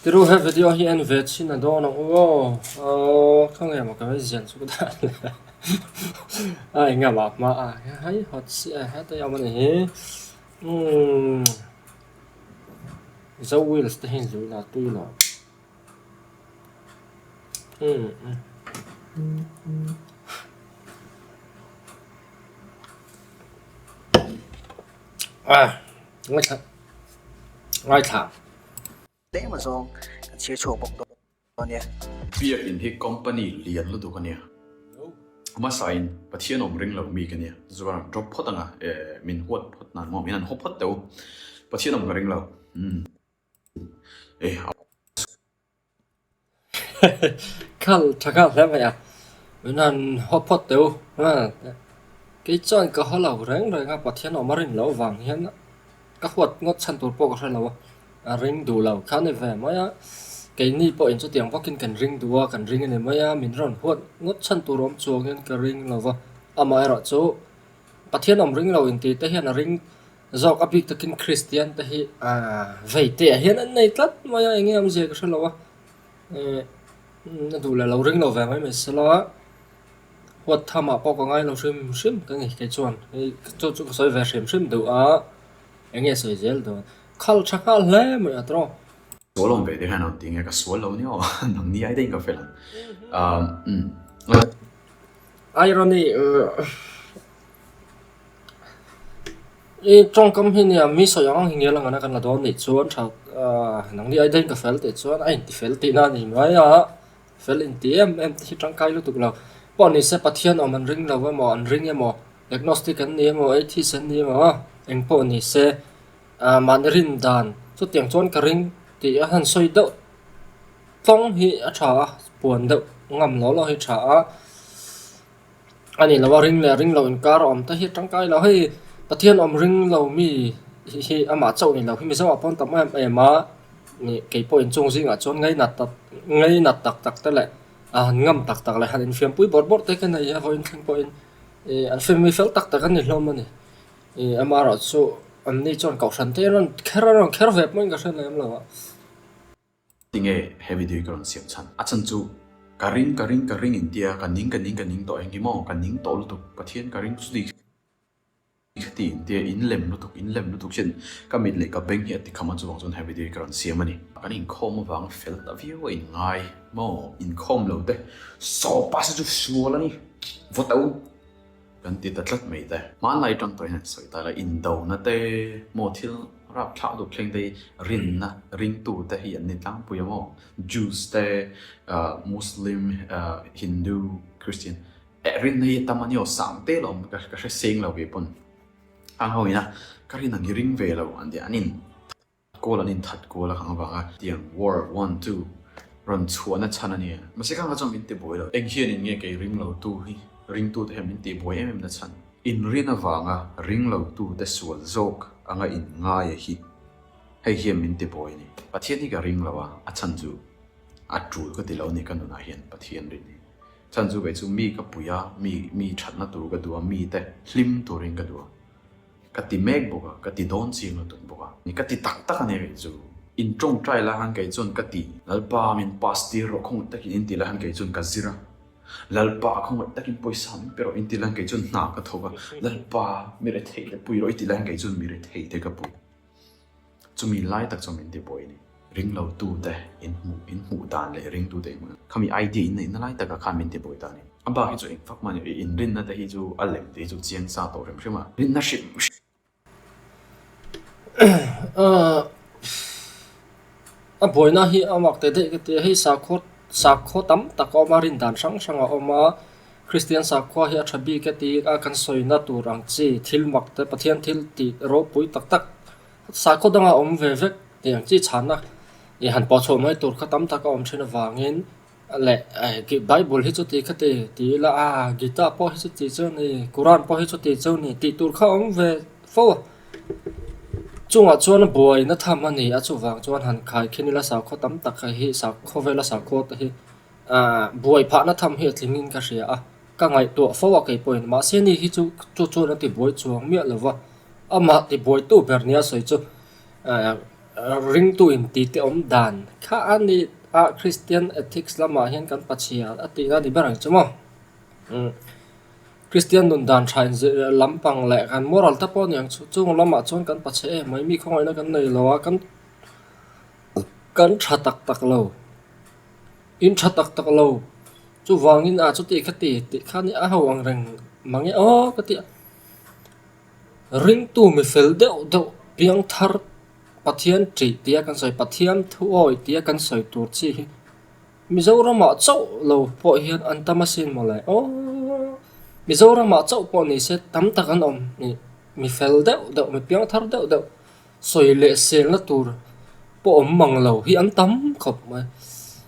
Tiru he video hi en vetsin na dono kang ya ma ka zen su da ai nga ma hai hot si ha ta ya ma ne zo will sta hin zo la tu la ngay thả Tế mà dòng chia chỗ bọc đồ nè Việc in hi company liền lu du kan ya ma sign pathian om ring lo mi kan ya zuwa drop phot anga min hot phot nan mo min an hot phot teu pathian om ring lo khal thakal le ma ya min an hot phot teu cái chọn cái họ lâu ráng rồi ngã bắt thiên ở marin lâu vàng hiền các hoạt ngót chăn tổ bọc rồi lâu ring đủ lâu khá này về mấy cái ni bộ in cho tiền vóc kinh cần ring đủ cần ring này mấy mình run hoạt ngót chăn tổ róm chuông hiền cái ring lâu vào mà ở chỗ bắt thiên ở ring lâu in thì tới hiền là ring do các vị tự kinh Christian tới vậy thì hiền anh này tất mấy anh em gì cái lâu đủ là lâu ring lâu về mấy mình sẽ lo hoạt tham à bao ngay lâu sim cái này cái chuan cái chỗ soi về sim đủ anh nghe soi gel đủ khal chaka le mà atro số lòng về thì hay nào tiếng cái số lâu nhá nằng ni ai đến cái phải là irony trong công hình này mi soi yang hình là ngana kan la don ni chuan thau nang ni ai đến cái phải thì chuan ai thì phải thì na ni mai phải in tiêm em thì trong cái lúc tục lâu bọn này sẽ bắt thiên ở mình ring lâu với món ring em mò agnostic anh em mò atheist anh em mò anh bọn này sẽ mình ring đàn số tiền chọn cái ring thì hắn soi đậu phong hi trả buồn đậu ngầm nó hi trả anh này là ring lâu in car om ta hi trong cái là hi bắt thiên om ring lâu mi hi mà châu này lâu hi mi sao bọn tầm em mà cái point chung gì ngã chọn ngay nạt tắc tới lại ngâm tắc lại hành phim bụi bọt tới cái này hồi thành point anh phim mi phèo tắc cái này lắm mà này em mà rồi số anh đi chọn cậu sản thế nó khéo vẹp mấy cái sản này em là tiếng nghe heavy duty còn xiêm chăn chân chú karing India kan ning to engi mo kan ning to lu tu pathian karing sudi ti India in lem lu tu chen kamit le ka beng hi ati khama chu wang heavy duty còn xiêm ani kan in khom wang fel ta view in ngai mo in khom lo te so pas chu sual ani votau kan ti tatlat mei te man lai tang to hin soi ta la in do na te mo thil rap thao du kleng te ring tu te hi an ni tlang pu mo Jews te Muslim Hindu Christian rin nei tamani o sang te lo ka seng lo ge pon ang hoina ka rin ang ring ve lo an dia anin ko la nin that ko la khang wa tiang war 1 2 ron chuana chana ni ma se ka nga chom in te boy lo eng hian in nge ke ring lo tu hi ring tu te hem in te boy em na chan in rin awanga ring lo tu te sual zok anga in nga ye hi hei hiam min te boy ni pathian ni ka ring lawa a chan chu a tul ka ti lo ni kan na hian pathian rin ni chan chu be chu mi ka puya mi thatna tur ka duwa mi te hlim turing ka duwa ka ti mek boka ka ti don ching lo tun boka ni ka ti tak ane be chu in trong trai la han kai chon ka ti lalpa min pastir ro khong takin in ti la han kai chon ka zira lalpa khong takin poisam pero in ti la han kai chon na ka thoga lalpa mi re thei le pui ro ti la han kai chon mi re thei te ka pu chumi lai tak chom in ti boy ni ring lo tu te in mu dan le ring tu te mu khami idea in lai tak ka khan min ti boy ta ni aba hi chu in fak man in rin na te hi chu alem te chu chiang sa to rem shima rin na ship boy na hi amak te cái hi sa kho tam ta ko marin dan sang oma Christian sa kho hi athabi ke ti a kan soi na tu rang chi thil mak te pathian thil ti ro pui tak sa kho danga om ve vek tiang chi chana e han po chho mai tur khatam ta ka om thena wangin le ki bible hi chu ti khate ti la gita po hi chu ti chu ni quran po hi chu ti chu ni ti tur kha om ve fo chunga chuan boy na tham ani a chu wang chuan han khai khenila sa kho tam tak hi sa kho vela sa kho ta hi boy pha na tham hi tlingin ka ria ka ngai to fo wa kai point ma se ni hi chu na ti boy chuang mi lawa ama ti boy tu bernia soi chu ring tu in ti te om dan kha ani a Christian ethics lama hian kan pachia ati na di barang chamo Christian nun dan thain lampang le kan moral ta pon yang chung lama chon kan pache mai mi khongoi na kan nei lawa kan thatak tak lo in thatak tak lo chu wangin a chu ti khati ti khani a hawang reng mangi kati ring tu mi fel de piang thar pathian tri tia kan soi pathiam thu oi tia kan soi tur chi Mizorama chau lo po hian antamasin molai Mizorama chau po ni se tam takan om ni mi fel de mi piang thar de soi le sel na tur po om mang lo hi an tam khop mai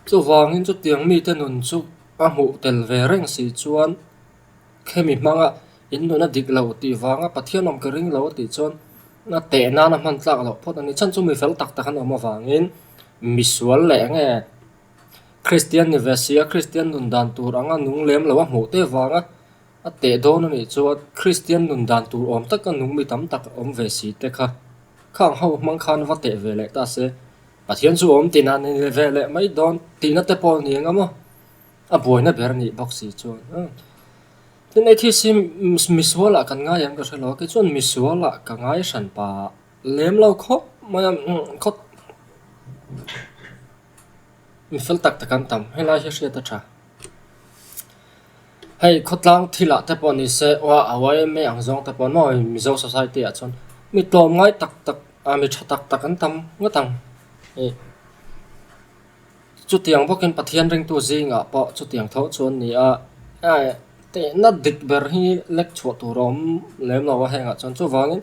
chu wangin chu tiang mi te nun chu a mu tel ve reng si chuan khemi manga in nu na dik lo ti wanga pathian om ka ring lo ti chon na te na man tlak lo phot ani chan chu mi fel tak takan om wangin mi sual le nge Christian Nivesia Christian Nundan tur anga nung lem lawa mu te wanga a te don ni chu Christian Nundan tur om tak nung mi tam tak om ve si te kha khang ho mang khan wa te ve le ta se pathian chu om tin an ni ve le mai don tin te pol ni ngamo a boina ber ni box si chu tin ai thi sim miswala kan nga yang ka shalo ke chon miswala ka ngai san pa lem lo khop ma khot mi fel tak takan tam hela hi hria ta tha hei khotlang thila te pon ni se wa awai me ang zong te pon moi mizo society a chon mi tlom ngai tak mi thatak takan tam ngatang chu tiang bokin pathian ring tu zinga po chu tiang tho chon ni a te na dik ber hi lek chho tu rom lem lo wa henga chon chu wangin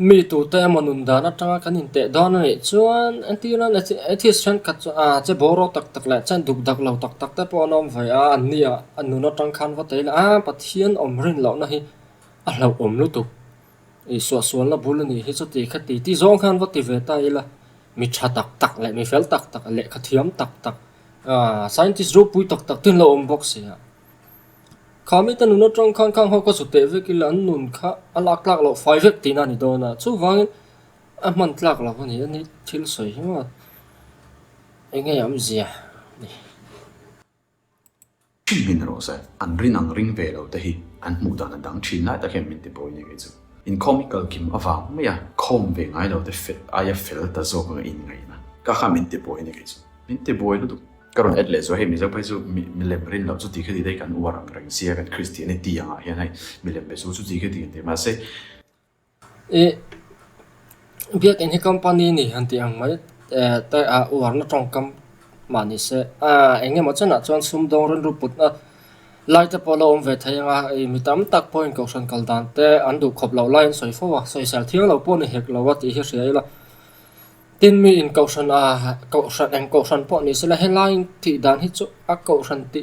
mi tu te manun dana tanga kanin te don ni chuan antina na thi san kat che boro tak la chan duk dak lo tak te ponom vai ania anu no tang khan wa te la pathian om rin lo na hi a lo om lu tu I so la bul ni hi chu ti khati ti zong khan wa ti ve ta ila mi tha tak le mi fel tak le khathiam tak scientist ro pui tak tin lo om box ya khami ta nuno tong khang ho ko su te ve kila nun kha alak lo 5 vek tina ni do na chu wangin a man tlak lo ni ani thil soi hi ma enge yam zia ni min rosa an ring ve lo te hi an mu dan dang thin lai ta khem min te boy ni ge chu in comical kim awang me ya khom ve ngai lo te fit aya fel ta zo ko in ngai na ka kha min te boy ni ge chu min te boy lu karon atle so he mi zo pai chu mi lem rin lo chu ti khadi dai kan warang rang sia kan Christianity anga hian hai mi lem be chu ti khadi te ma se biak in hi company ni han ti ang mai ta warna tong kam mani se enge mo chana chon sum dong ron ru put na lai ta polo om ve thayanga mi tam tak point ko san kal dan te an du khop lo line soi fo wa soi sal thiang lo pon hek lo wa ti hi ria la tin mi in kausan kausan po ni sila headline ti dan hi chu a kausan ti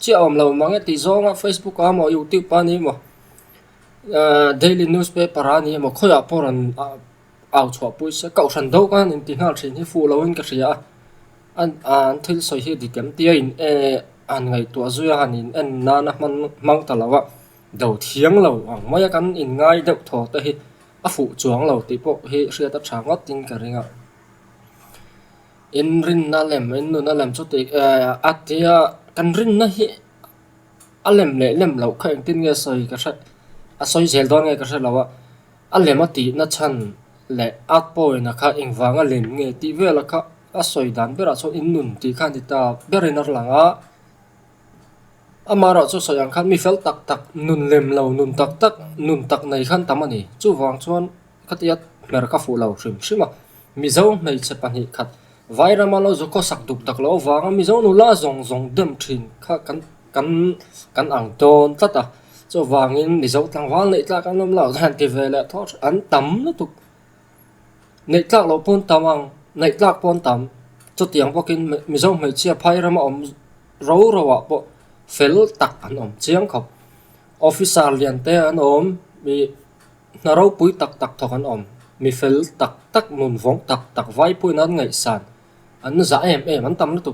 chi om lo mange ti zonga Facebook mo YouTube pa ni mo daily newspaper ani mo khoya poran au chho pui se kausan do kan in ti ngal thin hi fu lo in ka ria an thil soi hi di kem ti in an ngai to zuya hanin en na man mang ta lawa do thiang lo ang maya kan in ngai deuh tho ta hi a fu chuang lo ti po hi ria ta thangot tin ka ringa in rin na lem in nu na lem chu ti atia kan rin na hi alem le lem lo kha eng tin nge soi ka sha a soi zel don nge ka sha lawa alem ati na chan le at poi na kha eng wanga len nge ti vela kha a soi dan bera so in nun ti khan ti ta berinar langa amara chu soyang khan mi fel tak nun lem lo nun tak nei khan tamani chu wang chuan khatiat mer ka fu lo shima mi zo nei che pani khat vairama lo zoko sak duk tak lo wanga mi zo nu la zong dem thin kha kan ang ton tata chu wangin mi zo tlang wal nei tla kan lom lo han ti vele thot an tam na tuk nei tlak lo pon tamang nei tlak pon tam chu tiang pokin mi zo mai chia phairama om ro wa po fel tak an om chiang khop officer lian te an om mi na ro pui tak thok an om mi fel tak nun vong tak vai pui nan ngai san an za em an tam na tu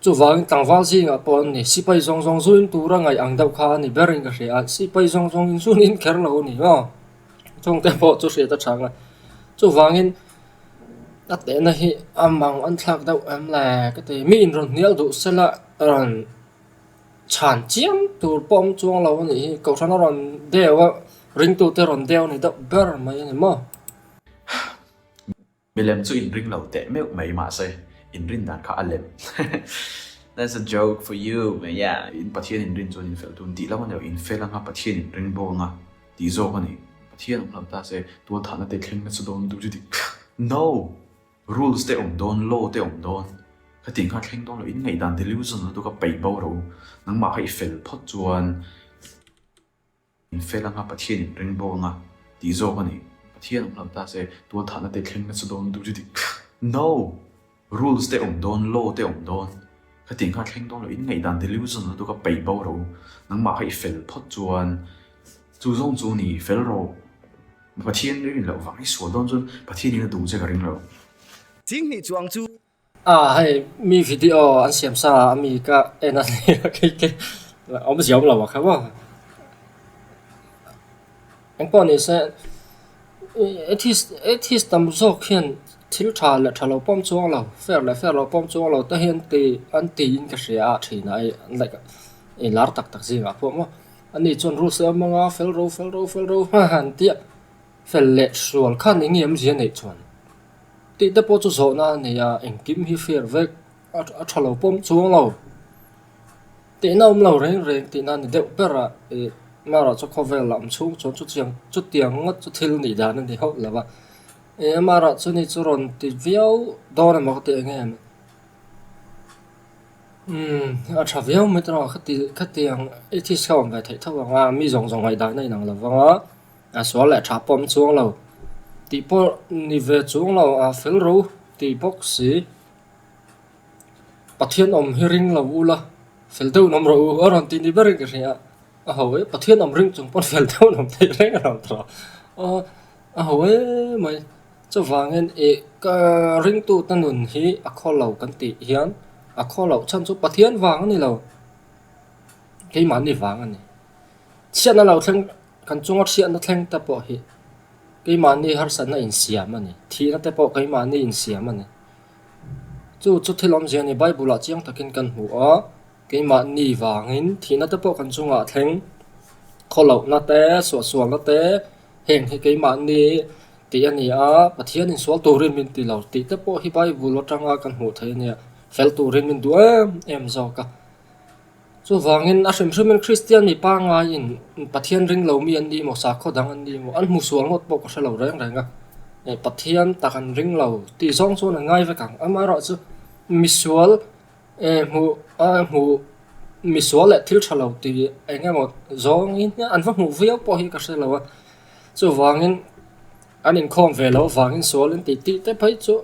chu wang tang wal ji nga pon ni sipai zong zuin tu ra ngai ang dau kha ni bering ka ria sipai zong in sun in kher lo ni ha chong te po chu se ta changa chu wangin at na hi amang an thak dau am la ka te mi in ron nial du sela ron chan chiam tur pom chuang lo ni ko thana ron dewa ring tu te ron dew ni da ber mai ni mo Milem chu in ring lo te meu mai ma se in rin dan kha alem That's a joke for you man yeah in pathian in rin chu in fel tun ti la man in fel nga pathian in ring bo nga ti zo ka ni pathian lam ta se tu thana te thleng na chu don du ji no rules te don law te don ka ting kha thleng don lo in ngai dan delusion tu ka pei bo ro nang ma khai fel phot chuan in fel nga pathian in ring bo nga ti zo ka ni pathian lam ta se tu thana te thleng na chu don du ji no rules te don law te don ka ting kha thleng don lo in ngai dan delusion tu ka pei bo ro nang ma khai fel phot chuan chu zong chu ni fel ro pathian rin lo wang i so don chun pathian ni du che ka ring lo chính ni chuang chu hai mi video an siam sa mi ka ena ke om siam lo wa kha wa anh bọn này sẽ it is tầm số khiên thiếu thà lâu bom chuông lâu phèo lâu bom chuông lâu ta hiện thì anh tin cái gì à thì này lại cái lát tắc gì à phụ mà anh đi chọn rú sớm mà ngã phèo rú hàn tiệt phèo lệ xuân khăn những nghiệm gì này chọn thì ta bỏ cho số na này à anh kiếm hi phèo về thà lâu bom chuông lâu thì nó lâu rèn thì nó đều biết là mà là cho cover làm chung cho chút tiếng ngất chút thiếu nỉ đàn nên thì hậu là vậy mà là cho nên cho rồi thì video đó là một cái nghe chả video mới đó cái tiếng ít thì sao vậy thấy thâu à mi rong ngoài đàn này năng là vâng á số lại chả bom xuống lâu thì bộ ni về xuống lâu à phèo rú thì bốc xí bắt thiên hearing là u la phèo đâu nằm rồi ở rồi thì đi bơi cái gì à hoi pathian ring chung pon fel thau nom thei reng ram tra hoi mai chu wangen ka ring tu tanun hi a kholo kan ti hian a kholo chan chu pathian wang ni lo ke man ni wang ani chian lo thleng kan chunga chian na thleng ta po hi ke man ni har san na in siam ani thi na te po ke man ni in siam ani chu thilom je ni bible a chiang takin kan hu a cái mà nỉ vàng in thì nó tập bộ cần chung ở theng khó lậu nó té sủa nó té hẹn cái mà nỉ thì anh nhớ bắt thiên in số tổ rin mình thì lậu thì tập bộ hi bay vừa lót trăng ở cần hồ thấy nè fel tổ rin mình đuôi em giàu cả số vàng in asim mình Christian mi pa ngay in bắt thiên ring lậu mi anh đi một sắc khó đắng anh đi một anh mua xuống một bộ có sẽ lậu reng reng à bắt thiên ta cần ring lậu thì song số là ngay với cẳng anh mà rõ chứ mi xuống mu mi số lại thiếu thà lâu thì anh em một gió in anh vẫn ngủ với bao nhiêu cái sự lâu số vàng in anh in com về lâu vàng in số lên tí tới thấy chỗ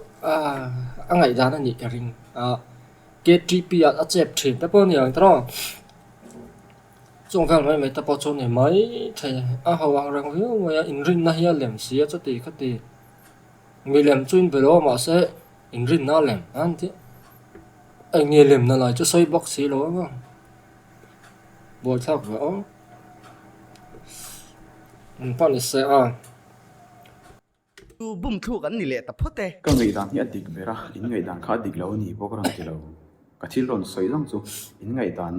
anh ngày ra nó nhỉ ring cái GP ở chép trên tới bao nhiêu đó trong vòng mấy tập bao này mấy thầy hầu vàng rằng nếu mà in ring nó hiện làm gì cho tí cái tí người làm chuyên về đó mà sẽ in ring nó làm anh thế anh nghe liềm nó lại cho xoay bóc xí lỗ không bồi thác vỡ bọn này sẽ tu bum thu kan ni le ta phote ka ngai dan hi adik vera in ngai dan kha dik lo ni bo kran ti lo ka thil ron soi lang chu in ngai dan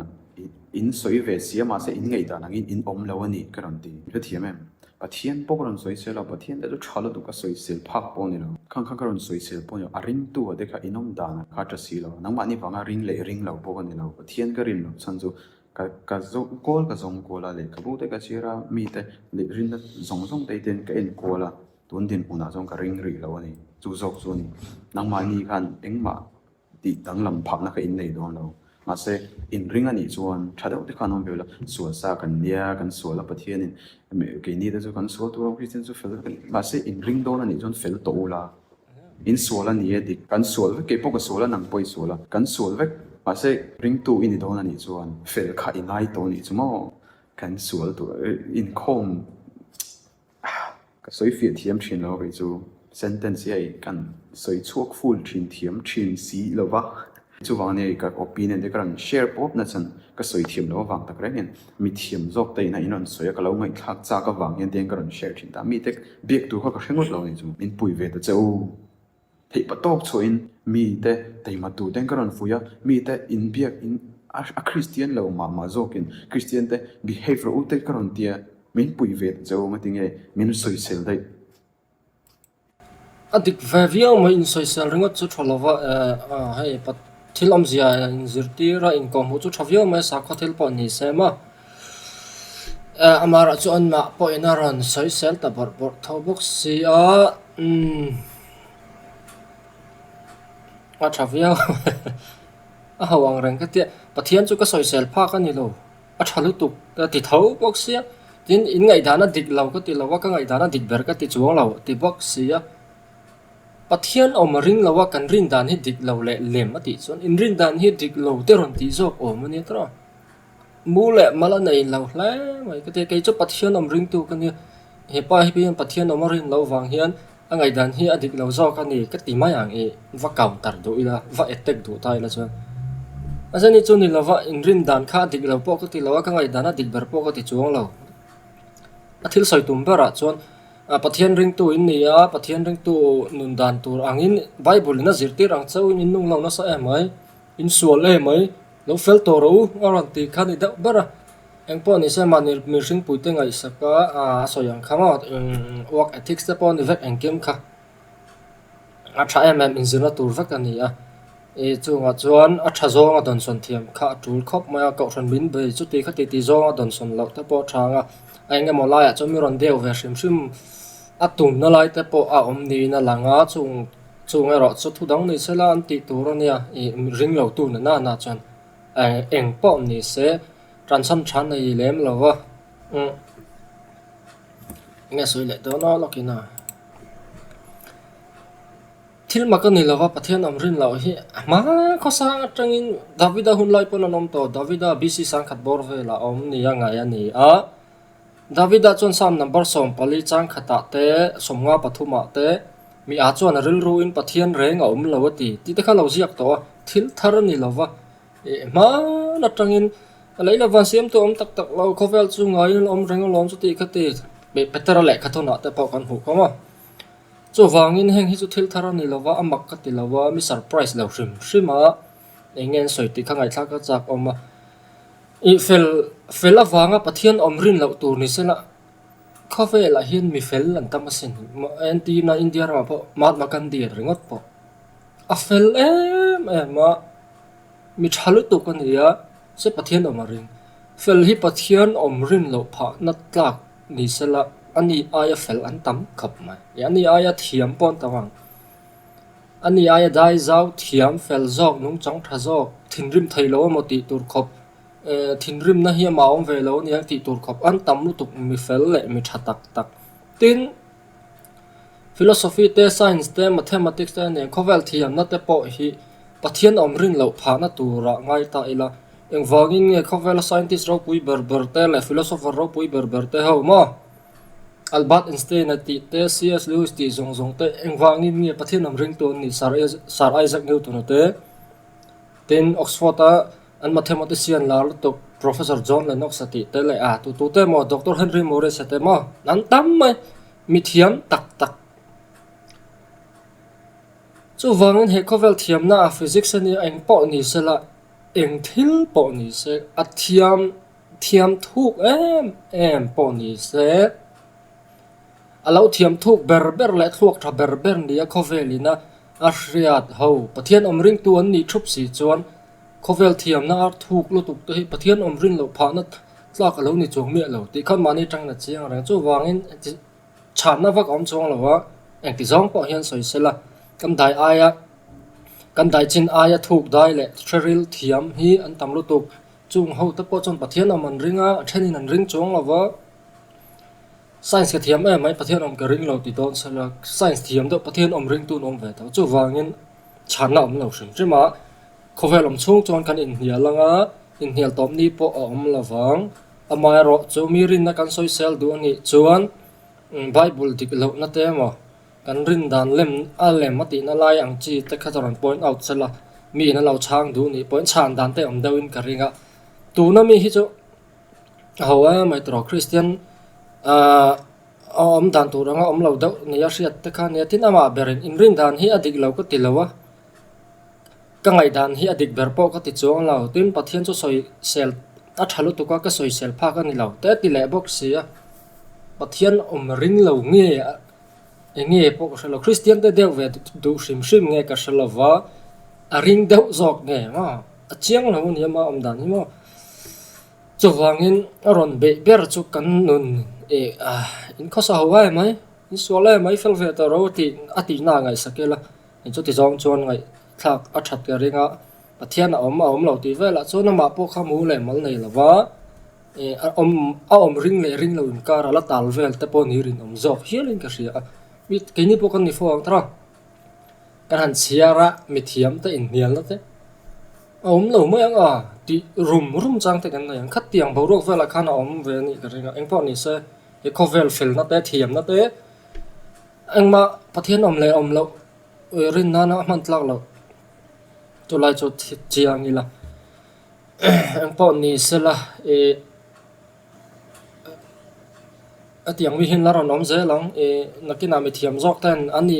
in soi ve sia ma se in ngai dan angin in om lo ani kran ti ve thiam em pathian bo kran soi se lo pathian da chu thalo du ka soi sel phak po ni lo khang kran soi sel po yo aring tu de ka inom dan kha ta si lo nang ma ni wanga ring le ring lo bo ni lo pathian ka rin lo chan chu ka zo kol ka zong kola le ka bu te ka chira mi te le rin na zong te ten ka en kola tuần tin una trong cái ring rì lâu này chú dọc chú này nang mà ni khan eng mà đi đằng làm phẳng là cái in này đó lâu mà sẽ in ring anh chuan thay đâu thì khan ông biểu là sửa sa cần nia cần sửa là bắt thiên này cái này đó chú cần sửa tu ông Christian chú phải mà sẽ in ring đó là này chuan phải tổ là in sửa là nia thì cần sửa với cái bộ cái sửa là nang bôi sửa là cần sửa với mà sẽ ring tu in đó là này chuan phải khai in lại đó này chú mà cần sửa tu in com cái soi phiền thiam trên lo cái chú sentence ấy cần soi chuộc full trên thiam trên xí lo vác chú vàng này cái opinion đấy cái share pop na chân cái soi thiam lo vàng ta cái này mi thiam dọc tay này nó soi cái lâu ngày khác cha cái vàng hiện tiếng cái share trên ta mi tek biết tu cái khen ngót lo này chú min bùi về ta châu hei patok choin mi te teimatu ten karon fuya mi te in biak in a Christian lo ma zokin Christian te behavior ute karon tia min pui vet zo matinge min social dai adik vavia ma in social ringot chu tholawa hei pat thilam zia in zirti ra in kom chu thavia ma sa khothel po ni sema amara chu an ma po inaran social ta bor thobok sia thavia hawang rang ka tia pathian chu ka social pha ka ni lo thalu tuk ta ti thau bok sia tin in ngai dana dik law ka ti lawa ka ngai dana dik ber ka ti chuang law ti bok sia pathian omaring lawa kan rin dan hi dik law le lem ati chon in rin dan hi dik law te ron ti jok o mani tra mu le mala nei law hle mai ka te kai chu pathian omring tu ka ni he pa hi pian pathian omaring law wang hian angai dan hi adik law zo ka ni ka ti ma yang e va counter do ila va attack do tai la chon asani chu ni lawa in rin dan kha dik law po ka ti lawa ka ngai dan dik ber po ka ti chuang law athil soi tum bara chon pathian ring tu in nia pathian ring tu nun dan tur angin bible na zirti rang chau in nung law na sa emai in sual emai lo fel to ro aran ti khani da bara engpo ni se manir mirsing puite ngai saka soyang khama work ethics te pon vek engkem kha tha in zina tur vek ania e chunga chuan tha zonga don son thiam kha tul khop ma ka ron bin be chu ti khati ti zonga don son lo te po thanga ainga molaya chu mi ron deu ve sim atum na lai te po a om ni na langa chung ero chu thu dang ni sela an ti tur ania e ring lo tu na na chan eng po ni se transam chan nei lem lawa nge soi le do no lokina thil ma ka ni lawa pathian amrin law hi ma khosa tangin davida hun lai pon anom to davida bc sang khat bor ve la om ni anga ya ni davida chon sam number som pali chang khata te somnga pathuma te mi a chon ril ru in pathian reng om lawati ti te kha lo ziak to thil thar ni lawa e ma na tangin leila van siam to om tak tak lo khovel chu ngai om reng lom chu ti khati be petra le khathona te pau kan hu kama chu wangin heng hi chu thil thar ni lawa amak ka ti lawa mi surprise lo shima engen soi ti khangai thla ka chak oma i fel awanga pathian omrin lo tur ni sena khofela hian mi fel an tamasin anti na india ra po mat makan dir ringot po a fel ma mi thalu tu kan ya se pathian omaring fel hi pathian omrin lo pha na tlak ni sela ani aya fel an tam khap mai yani aya thiam pon tawang ani aya dai zau thiam fel zok nung chang tha zok thinrim thailo moti tur khop thinrim na hi maom ve lo ni ti tur khop an tam lu tuk mi fel le mi thatak tak tin philosophy te science te mathematics te ne khovel thiam na te po hi pathian omrin lo pha na tura ngai ta ila eng wangin nge khovel scientist ro pui ber te le philosopher ro pui ber te ho ma Albert Einstein ati te C.S. Lewis ti zong te eng wangin nge pathian omring tu ni Sir Isaac Newton te tin Oxford an mathematician lar to Professor John Lennox ati te le tu te mo Dr. Henry Morris ate ma nan tam mai mi thiam tak chu wangin he khovel thiam na physics ani eng po ni sela eng thil po ni se thiam thuk em po ni se alo thiam thuk ber le thuak tha ber ni a khovelina a hriat ho pathian omring tu an ni thup si chuan khovel thiam na ar thuk lu tuk te pathian omrin lo pha na tlak alo ni chong me lo ti khan mani tang na chiang rang chu wangin chan na vak om chong lawa eng ti zong po hian soi sela kan dai chin aya thuk dai le thril thiam hi an tam lu tuk chung ho ta po chon pathian aman ringa thenin an ring chong lawa science ka thiam mai pathian om ka ring lo ti don sala science thiam do pathian om ring tu nom ve ta chu wangin chan na om lo shim chima khovel om chung chon kan in hialanga in hial tom ni po om lawang amai ro chu mirin na kan soi sel du ani chuan bible dik lo na te mo kan rin dan lem mati na lai ang chi te khataran point out sala mi na lo chang du ni point chan dan te om dawin ka ringa tu na mi hi chu hawa mai tro christian om dan tu ranga om lo do ne ya riat te kha ne tin ama berin in rin dan hi adik lo ko tilawa ka ngai dan hi adik ber po ka ti chong lo tin pathian chu soi sel a thalu tu ka soi sel pha ka ni lo te ti le box sia pathian ring lo nge nge po ko lo christian te deu ve du sim nge ka shalawa a ring deu zok nge ma a chiang lo ni ma om dan hi mo chu wangin ron be ber chu kan nun in khosa hawai mai in sole mai fel ve ta ro ti ati na ngai sakela in chu ti jong chon ngai thak a that ka ringa pathian om lo ti ve la chu na ma po kha mu le mal nei lawa om ring lo in kara la tal vel te po ni rin om zok hialin ka ria mit ke ni po kan ni fo ang tra kan han chiara mi thiam ta in nial na te om lo mai ang ti rum chang te kan yang khat tiang bo ro vela khana om ve ni ka ringa eng po ni se e ko vel fel na te thiam na te ang ma pathian om lo rin na na man tlak lo to lai cho chiang ni la ang po ni se la atiang wi hin la ron om ze lang nakina mi thiam jok ten ani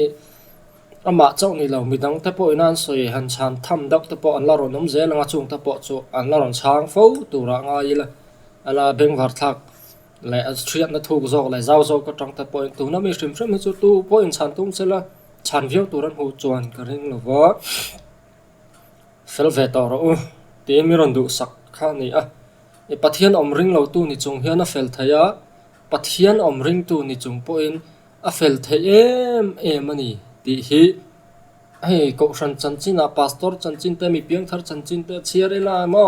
ama chau ni lo midang te po inan soi han chan tham dak te po an la ron om ze langa chung te po chu an la ron chang fo tu ra nga ila ala beng war thak le astriat na thu zok le zau zo ka tang te po tu na mi shrim chu tu po in chan tum se la chan viau tu ran hu chuan ka ring lo wa fel ve to ro te mi ron du sak kha ni pathian om ring lo tu ni chung hian a fel thaya pathian om ring tu ni chung po in a fel the em ani ti hi hei ko san chan chin a pastor chan chin te mi piang thar chan chin te chiarela mo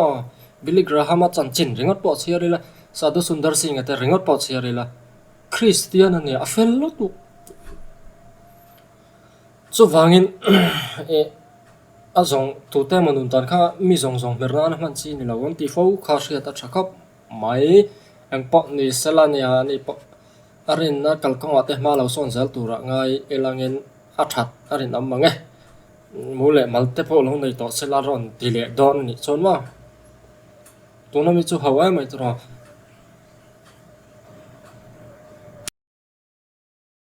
Billy Graham a chan chin ringot po chiarela Sadhu Sundar Singh te ringot po chiarela Christian ani a fel lo tu chu wangin azong tu te manun tan kha mi zong merna man chi ni lawon ti fo kha ria ta thakap mai ang po ni selania ni po arin na kalkong ate ma lo son zal tura ngai elangin athat arin amange mule malte po long nei to selaron dile don ni chonwa tunami chu hawai mai tro